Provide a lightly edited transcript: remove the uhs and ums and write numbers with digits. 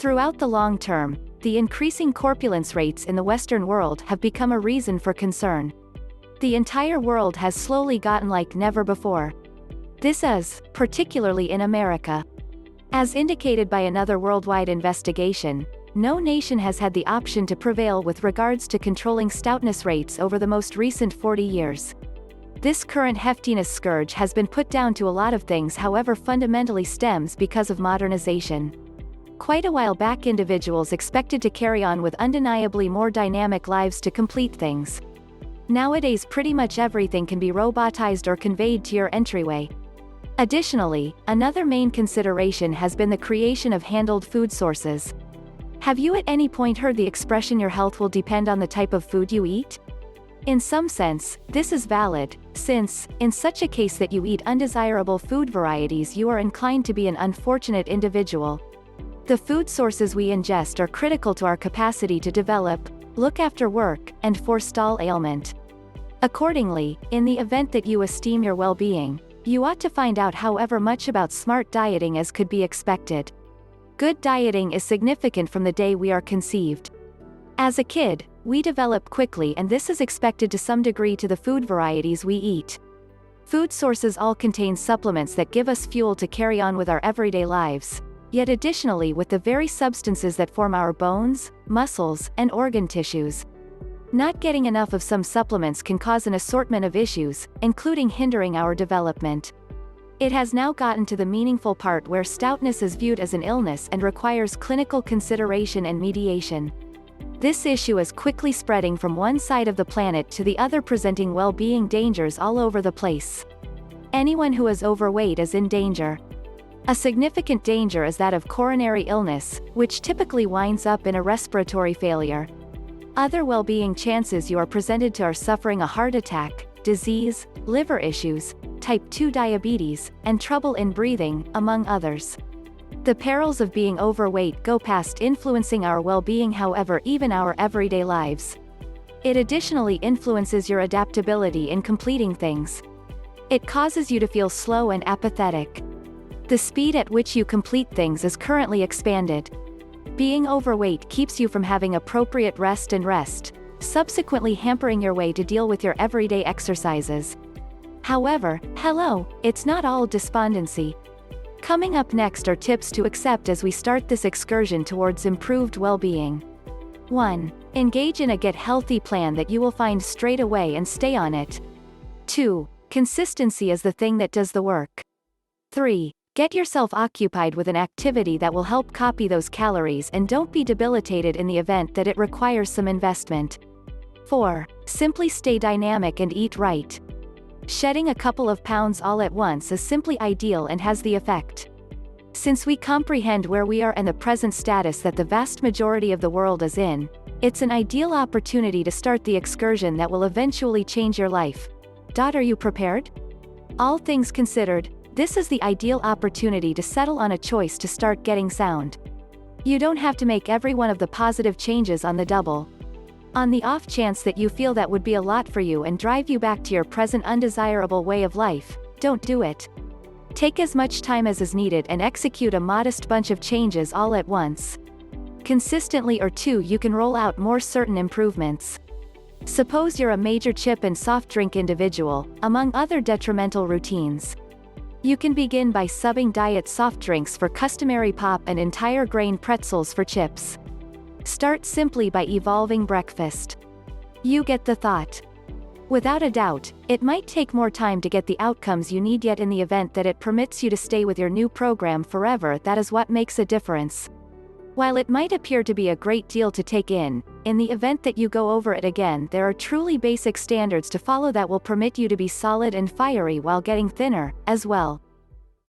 Throughout the long term, the increasing corpulence rates in the Western world have become a reason for concern. The entire world has slowly gotten like never before. This is, particularly in America. As indicated by another worldwide investigation, no nation has had the option to prevail with regards to controlling stoutness rates over the most recent 40 years. This current heftiness scourge has been put down to a lot of things, however fundamentally stems because of modernization. Quite a while back, individuals expected to carry on with undeniably more dynamic lives to complete things. Nowadays pretty much everything can be robotized or conveyed to your entryway. Additionally, another main consideration has been the creation of handled food sources. Have you at any point heard the expression your health will depend on the type of food you eat? In some sense, this is valid, since, in such a case that you eat undesirable food varieties, you are inclined to be an unfortunate individual. The food sources we ingest are critical to our capacity to develop, look after work, and forestall ailment. Accordingly, in the event that you esteem your well-being, you ought to find out however much about smart dieting as could be expected. Good dieting is significant from the day we are conceived. As a kid, we develop quickly, and this is expected to some degree to the food varieties we eat. Food sources all contain supplements that give us fuel to carry on with our everyday lives, yet additionally with the very substances that form our bones, muscles, and organ tissues. Not getting enough of some supplements can cause an assortment of issues, including hindering our development. It has now gotten to the meaningful part where stoutness is viewed as an illness and requires clinical consideration and mediation. This issue is quickly spreading from one side of the planet to the other, presenting well-being dangers all over the place. Anyone who is overweight is in danger. A significant danger is that of coronary illness, which typically winds up in a respiratory failure. Other well-being chances you are presented to are suffering a heart attack, disease, liver issues, type 2 diabetes, and trouble in breathing, among others. The perils of being overweight go past influencing our well-being, however, even our everyday lives. It additionally influences your adaptability in completing things. It causes you to feel slow and apathetic. The speed at which you complete things is currently expanded. Being overweight keeps you from having appropriate rest, subsequently hampering your way to deal with your everyday exercises. However, it's not all despondency. Coming up next are tips to accept as we start this excursion towards improved well-being. 1. Engage in a get healthy plan that you will find straight away and stay on it. 2. Consistency is the thing that does the work. 3. Get yourself occupied with an activity that will help copy those calories and don't be debilitated in the event that it requires some investment. 4. Simply stay dynamic and eat right. Shedding a couple of pounds all at once is simply ideal and has the effect. Since we comprehend where we are and the present status that the vast majority of the world is in, it's an ideal opportunity to start the excursion that will eventually change your life. Are you prepared? All things considered, this is the ideal opportunity to settle on a choice to start getting sound. You don't have to make every one of the positive changes on the double. On the off chance that you feel that would be a lot for you and drive you back to your present undesirable way of life, don't do it. Take as much time as is needed and execute a modest bunch of changes all at once. Consistently, or 2, you can roll out more certain improvements. Suppose you're a major chip and soft drink individual, among other detrimental routines. You can begin by subbing diet soft drinks for customary pop and entire grain pretzels for chips. Start simply by evolving breakfast. You get the thought. Without a doubt, it might take more time to get the outcomes you need, yet in the event that it permits you to stay with your new program forever, that is what makes a difference. While it might appear to be a great deal to take in the event that you go over it again, there are truly basic standards to follow that will permit you to be solid and fiery while getting thinner, as well.